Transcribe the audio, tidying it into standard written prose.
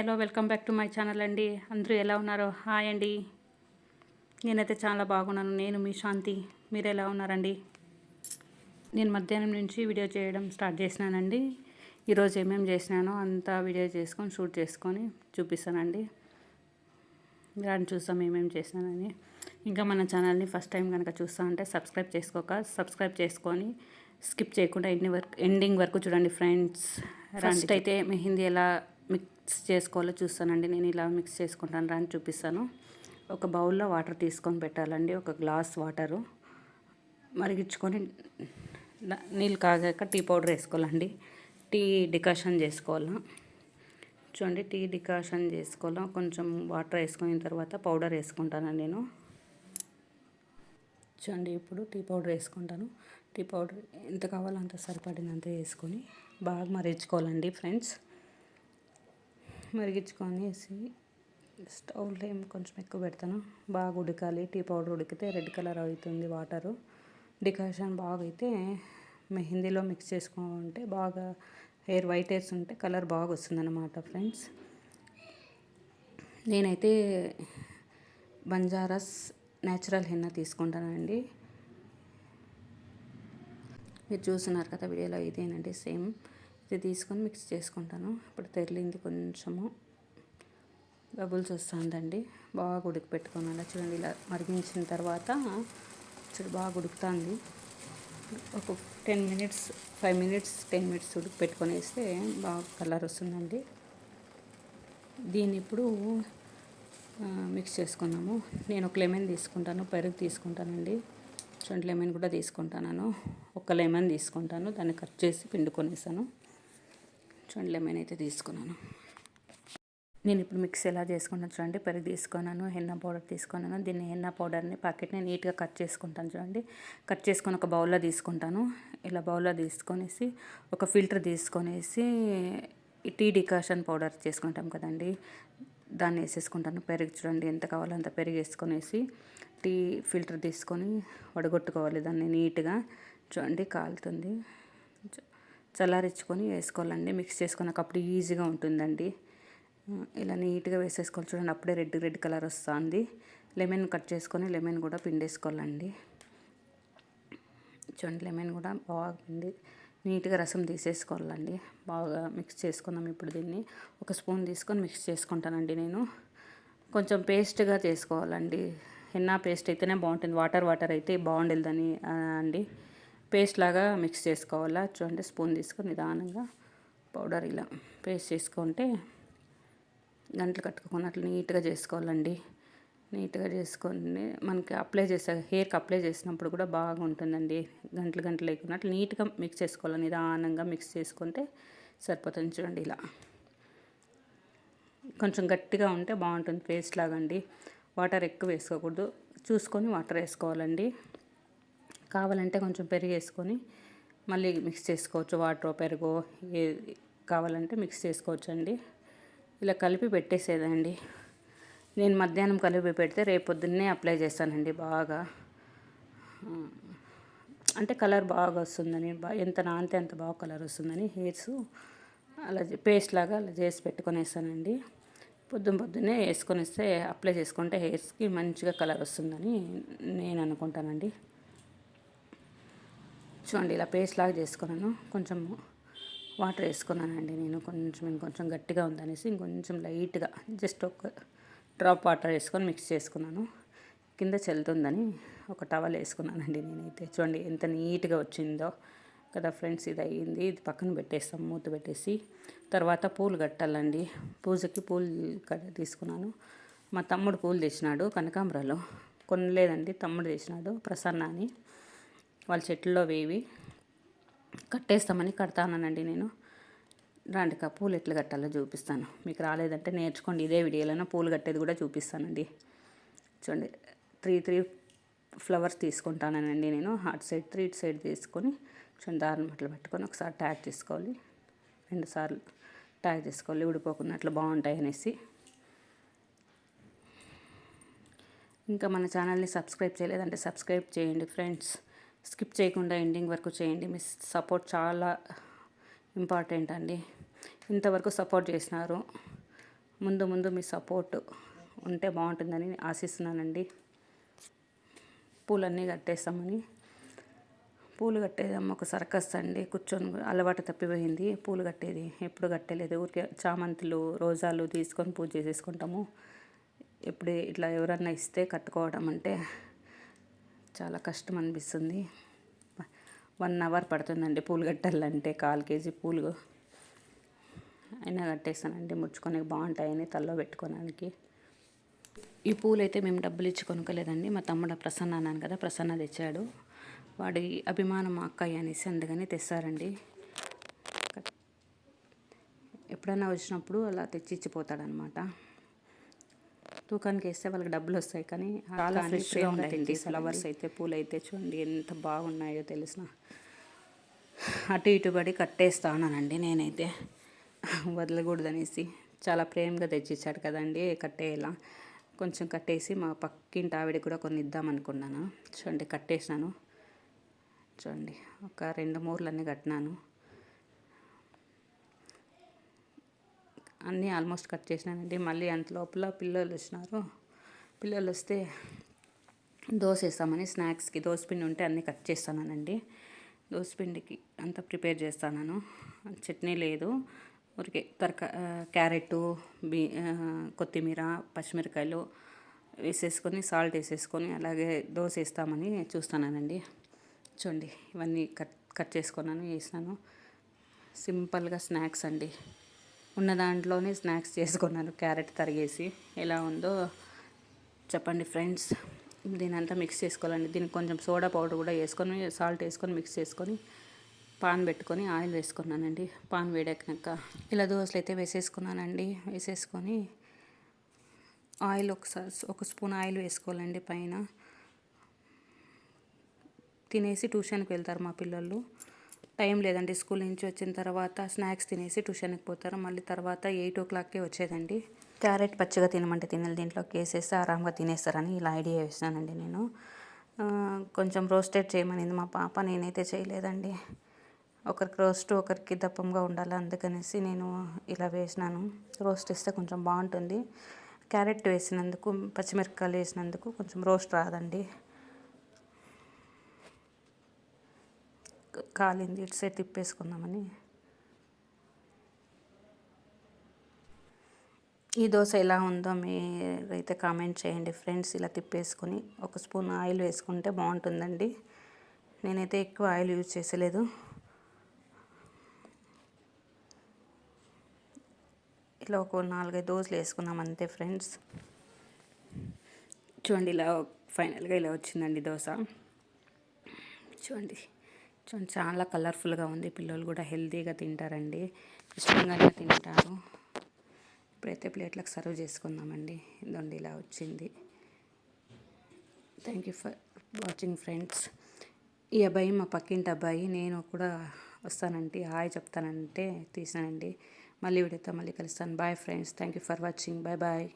Hello welcome back to my channel అండి. అందరూ ఎలా ఉన్నారో? హాయ్ అండి. నేనైతే చాలా బాగున్నాను. నేను మీ శాంతి. మీరు ఎలా ఉన్నారండి? నేను మధ్యాహ్నం నుంచి వీడియో చేయడం స్టార్ట్ చేసినానండి. ఈరోజు ఏమేమి చేసినానో అంతా వీడియో చేసుకొని షూట్ చేసుకొని చూపిస్తానండి. దాన్ని చూస్తాం ఏమేమి చేసినానని. ఇంకా మన ఛానల్ని ఫస్ట్ టైం కనుక చూస్తా అంటే సబ్స్క్రైబ్ చేసుకొని స్కిప్ చేయకుండా ఎండింగ్ వరకు చూడండి ఫ్రెండ్స్. ఫస్ట్ అయితే మెహందీ ఎలా మిక్స్ చేసుకోవాలో చూస్తానండి. నేను ఇలా మిక్స్ చేసుకుంటాను రాని చూపిస్తాను. ఒక బౌల్లో వాటర్ తీసుకొని పెట్టాలండి. ఒక గ్లాస్ వాటరు మరిగించుకొని నీళ్ళు కాగాక టీ పౌడర్ వేసుకోవాలండి. టీ డికాషన్ చేసుకోవాలా. చూడండి టీ డికాషన్ చేసుకోవాలా. కొంచెం వాటర్ వేసుకున్న తర్వాత పౌడర్ వేసుకుంటానండి నేను. చూడండి ఇప్పుడు టీ పౌడర్ వేసుకుంటాను. టీ పౌడర్ ఎంత కావాలో అంత సరిపడినంత వేసుకొని బాగా మరిగించుకోవాలండి ఫ్రెండ్స్. మరిగించుకొనేసి స్టవ్ ఫ్లేమ్ కొంచెం ఎక్కువ పెడతాను. బాగా ఉడకాలి. టీ పౌడర్ ఉడికితే రెడ్ కలర్ అవుతుంది వాటరు. డికాషన్ బాగా అయితే మెహందీలో మిక్స్ చేసుకుంటే బాగా హెయిర్ వైట్ హెయిర్స్ ఉంటే కలర్ బాగా వస్తుందన్నమాట ఫ్రెండ్స్. నేనైతే బంజారాస్ న్యాచురల్ హెన్నా తీసుకుంటానండి. మీరు చూస్తున్నారు కదా వీడియోలో ఇదేనండి సేమ్. ఇది తీసుకొని మిక్స్ చేసుకుంటాను. ఇప్పుడు తెరిలింది కొంచెము బబుల్స్ వస్తుందండి. బాగా ఉడికిపెట్టుకున్నాను. చూడండి ఇలా మరిగించిన తర్వాత చూడు బాగా ఉడుకుతుంది. ఒక 5 మినిట్స్ 10 మినిట్స్ ఉడికిపెట్టుకొని వేస్తే బాగా కలర్ వస్తుందండి. దీన్ని ఇప్పుడు మిక్స్ చేసుకున్నాము. నేను ఒక లెమన్ తీసుకుంటాను, పెరుగు తీసుకుంటానండి. చూడండి లెమన్ కూడా తీసుకుంటాను. ఒక లెమన్ తీసుకుంటాను, దాన్ని కట్ చేసి పిండుకొనేసాను. చూడండి లెమన్ అయితే తీసుకున్నాను. నేను ఇప్పుడు మిక్స్ ఎలా చేసుకుంటాను చూడండి. పెరుగు తీసుకున్నాను, హెన్నా పౌడర్ తీసుకున్నాను. దీన్ని హెన్నా పౌడర్ని ప్యాకెట్ని నీట్గా కట్ చేసుకుంటాను. చూడండి కట్ చేసుకొని ఒక బౌల్లో తీసుకుంటాను. ఇలా బౌల్లో తీసుకొనేసి ఒక ఫిల్టర్ తీసుకొనేసి టీ డికాషన్ పౌడర్ చేసుకుంటాం కదండి, దాన్ని వేసేసుకుంటాను. పెరుగు చూడండి ఎంత కావాలో అంత పెరుగు వేసుకొనేసి టీ ఫిల్టర్ తీసుకొని వడగొట్టుకోవాలి దాన్ని నీట్గా. చూడండి కాలుతుంది. చల్లారించుకొని వేసుకోవాలండి. మిక్స్ చేసుకున్నాక అప్పుడు ఈజీగా ఉంటుందండి. ఇలా నీట్గా వేసేసుకోవాలి. చూడండి అప్పుడే రెడ్ కలర్ వస్తుంది. లెమన్ కట్ చేసుకొని లెమన్ కూడా పిండేసుకోవాలండి. చూడండి లెమన్ కూడా బాగా పిండి నీట్గా రసం తీసేసుకోవాలండి. బాగా మిక్స్ చేసుకుందాం. ఇప్పుడు దీన్ని ఒక స్పూన్ తీసుకొని మిక్స్ చేసుకుంటానండి. నేను కొంచెం పేస్ట్గా చేసుకోవాలండి. హెన్నా పేస్ట్ అయితేనే బాగుంటుంది. వాటర్ అయితే బాగుండేదని అండి. పేస్ట్ లాగా మిక్స్ చేసుకోవాలా. చూడండి స్పూన్ తీసుకొని నిదానంగా పౌడర్ ఇలా పేస్ట్ చేసుకుంటే గంటలు కట్టుకున్నట్లు నీట్గా చేసుకోవాలండి. నీట్గా చేసుకొని మనకి హెయిర్కి అప్లై చేసినప్పుడు కూడా బాగుంటుందండి. గంటలు లేకున్నట్లు నీట్గా మిక్స్ చేసుకోవాలి. నిదానంగా మిక్స్ చేసుకుంటే సరిపోతుంది. చూడండి ఇలా కొంచెం గట్టిగా ఉంటే బాగుంటుంది. పేస్ట్ లాగా అండి. వాటర్ ఎక్కువ వేసుకోకూడదు, చూసుకొని వాటర్ వేసుకోవాలండి. కావాలంటే కొంచెం పెరుగు వేసుకొని మళ్ళీ మిక్స్ చేసుకోవచ్చు. వాటర్ పెరుగు కావాలంటే మిక్స్ చేసుకోవచ్చు అండి. ఇలా కలిపి పెట్టేసేదండి. నేను మధ్యాహ్నం కలిపి పెడితే రేపు పొద్దున్నే అప్లై చేస్తానండి. బాగా అంటే కలర్ బాగా వస్తుందని, ఎంత నానితే అంత బాగా కలర్ వస్తుందని హెయిర్స్ అలా పేస్ట్ లాగా అలా చేసి పెట్టుకొనేస్తానండి. పొద్దున్నే వేసుకొనిస్తే అప్లై చేసుకుంటే హెయిర్స్కి మంచిగా కలర్ వస్తుందని నేను అనుకుంటానండి. చూడండి ఇలా పేస్ట్ లాగా చేసుకున్నాను. కొంచెం వాటర్ వేసుకున్నానండి. నేను ఇంకొంచెం గట్టిగా ఉందనేసి ఇంకొంచెం లైట్గా జస్ట్ ఒక డ్రాప్ వాటర్ వేసుకొని మిక్స్ చేసుకున్నాను. కింద చల్లుతుందని ఒక టవల్ వేసుకున్నానండి నేనైతే. చూడండి ఎంత నీట్గా వచ్చిందో కదా ఫ్రెండ్స్. ఇది అయ్యింది. ఇది పక్కన పెట్టేస్తాం మూత పెట్టేసి. తర్వాత పూలు కట్టాలండి. పూజకి పూలు తీసుకున్నాను. మా తమ్ముడు పూలు తెచ్చినాడు కనకాంబరాలు. కొనలేదండి, తమ్ముడు తెచ్చినాడు ప్రసన్న అని. వాళ్ళ చెట్లలో వేవి కట్టేస్తామని కడతానండి నేను. రాండి పూలు ఎట్లా కట్టాలో చూపిస్తాను. మీకు రాలేదంటే నేర్చుకోండి. ఇదే వీడియోలోనే పూలు కట్టేది కూడా చూపిస్తానండి. చూడండి 3 ఫ్లవర్స్ తీసుకుంటానండి నేను. అటు సైడ్ 3 ఇటు సైడ్ తీసుకొని చూడండి దారం అట్లా పెట్టుకొని ఒకసారి ట్యాగ్ చేసుకోవాలి. 2 సార్లు ట్యాగ్ చేసుకోవాలి ఊడిపోకున్నట్లు బాగుంటాయి అనేసి. ఇంకా మన ఛానల్ని సబ్స్క్రైబ్ చేయలేదంటే సబ్స్క్రైబ్ చేయండి ఫ్రెండ్స్. స్కిప్ చేయకుండా ఎండింగ్ వరకు చేయండి. మీ సపోర్ట్ చాలా ఇంపార్టెంట్ అండి. ఇంతవరకు సపోర్ట్ చేసినారు. ముందు ముందు మీ సపోర్ట్ ఉంటే బాగుంటుందని ఆశిస్తున్నానండి. పూలన్నీ కట్టేస్తామని. పూలు కట్టేదమ్మ ఒక సర్కస్ అండి. కూర్చొని అలవాటు తప్పిపోయింది పూలు కట్టేది. ఎప్పుడు కట్టలేదు. ఊరికే చామంతులు, రోజాలు తీసుకొని పూజ చేసేసుకుంటాము. ఎప్పుడు ఇట్లా ఎవరన్నా ఇస్తే కట్టుకోవడం అంటే చాలా కష్టం అనిపిస్తుంది. 1 అవర్ పడుతుందండి పూలు కట్టాలంటే. 1/4 కేజీ పూలు అయినా కట్టేస్తానండి. ముడుచుకొని బాగుంటాయని తలలో పెట్టుకోవడానికి. ఈ పూలు అయితే మేము డబ్బులు ఇచ్చి కొనుక్కోలేదండి. మా తమ్ముడు ప్రసన్న అన్నాను కదా, ప్రసన్న తెచ్చాడు. వాడి అభిమానం మా అక్కయ్య అనేసి అందుకని తెస్తారండి. ఎప్పుడైనా వచ్చినప్పుడు అలా తెచ్చి ఇచ్చిపోతాడనమాట. తూకానికి వేస్తే వాళ్ళకి డబ్బులు వస్తాయి, కానీ చాలా ఫ్రెష్గా ఉంటాయండి ఫ్లవర్స్ అయితే. పూలు అయితే చూడండి ఎంత బాగున్నాయో తెలిసిన. అటు ఇటు పడి కట్టేస్తానండి నేనైతే, వదలకూడదనేసి. చాలా ప్రేమగా తెచ్చిచ్చాడు కదండి, కట్టేయాల. కొంచెం కట్టేసి మా పక్కింటి ఆవిడ కూడా కొన్ని ఇద్దామనుకున్నాను. చూడండి కట్టేసినాను. చూడండి ఒక 2 మూరలన్నీ కట్టినాను. అన్నీ ఆల్మోస్ట్ కట్ చేసినానండి. మళ్ళీ అంత లోపల పిల్లలు వచ్చినారు. పిల్లలు వస్తే దోశ వేస్తామని స్నాక్స్కి దోశపిండి ఉంటే అన్నీ కట్ చేస్తానండి. దోశపిండికి అంతా ప్రిపేర్ చేస్తాను. చట్నీ లేదు, ఊరికే క్యారెట్, కొత్తిమీర, పచ్చిమిరకాయలు వేసేసుకొని సాల్ట్ వేసేసుకొని అలాగే దోశ వేస్తామని చూస్తున్నానండి. చూడండి ఇవన్నీ కట్ చేసుకున్నాను, వేసినాను. సింపుల్గా స్నాక్స్ అండి. ఉన్న దాంట్లోనే స్నాక్స్ చేసుకున్నాను. క్యారెట్ తరిగేసి ఎలా ఉందో చెప్పండి ఫ్రెండ్స్. దీనంతా మిక్స్ చేసుకోవాలండి. దీనికి కొంచెం సోడా పౌడర్ కూడా వేసుకొని, సాల్ట్ వేసుకొని మిక్స్ చేసుకొని పాన్ పెట్టుకొని ఆయిల్ వేసుకున్నానండి. పాన్ వేడెక్కినాక ఇలా దోశలు అయితే వేసేసుకున్నానండి. వేసేసుకొని ఆయిల్ ఒక స్పూన్ ఆయిల్ వేసుకోవాలండి పైన. తినేసి ట్యూషన్కి వెళ్తారు మా పిల్లలు. టైం లేదండి, స్కూల్ నుంచి వచ్చిన తర్వాత స్నాక్స్ తినేసి ట్యూషన్కి పోతారు. మళ్ళీ తర్వాత 8 o'clockకే వచ్చేదండి. క్యారెట్ పచ్చిగా తినమంటే తినాలి, దీంట్లోకి వేసేస్తే ఆరాంగా తినేస్తారని ఇలా ఐడియా వేసినానండి నేను. కొంచెం రోస్టెడ్ చేయమనింది మా పాప, నేనైతే చేయలేదండి. ఒకరికి రోస్ట్ ఒకరికి దప్పంగా ఉండాలి, అందుకనేసి నేను ఇలా వేసినాను. రోస్ట్ వేస్తే కొంచెం బాగుంటుంది. క్యారెట్ వేసినందుకు, పచ్చిమిరపకాయలు వేసినందుకు కొంచెం రోస్ట్ రాదండి. కాలింది, ఇటు సైడ్ తిప్పేసుకుందామని. ఈ దోశ ఎలా ఉందో మీరైతే కామెంట్ చేయండి ఫ్రెండ్స్. ఇలా తిప్పేసుకొని ఒక స్పూన్ ఆయిల్ వేసుకుంటే బాగుంటుందండి. నేనైతే ఎక్కువ ఆయిల్ యూజ్ చేసలేదు. ఇలా ఒక 4-5 దోశలు వేసుకున్నాం అంతే ఫ్రెండ్స్. చూడండి ఇలా ఫైనల్గా ఇలా వచ్చిందండి దోశ. చూడండి చాలా కలర్ఫుల్గా ఉంది. పిల్లలు కూడా హెల్తీగా తింటారండి, ఇష్టంగానే తింటారు. ఇప్పుడైతే ప్లేట్లకు సర్వ్ చేసుకుందామండి. ఇదండి ఇలా వచ్చింది. Thank you for watching friends. ఈ అబ్బాయి మా పక్కింటి అబ్బాయి, నేను కూడా వస్తానంటే హాయ్ చెప్తానంటే తీసానండి. మళ్ళీ వీడియోతో మళ్ళీ కలుస్తాను. Bye friends, thank you for watching. Bye bye.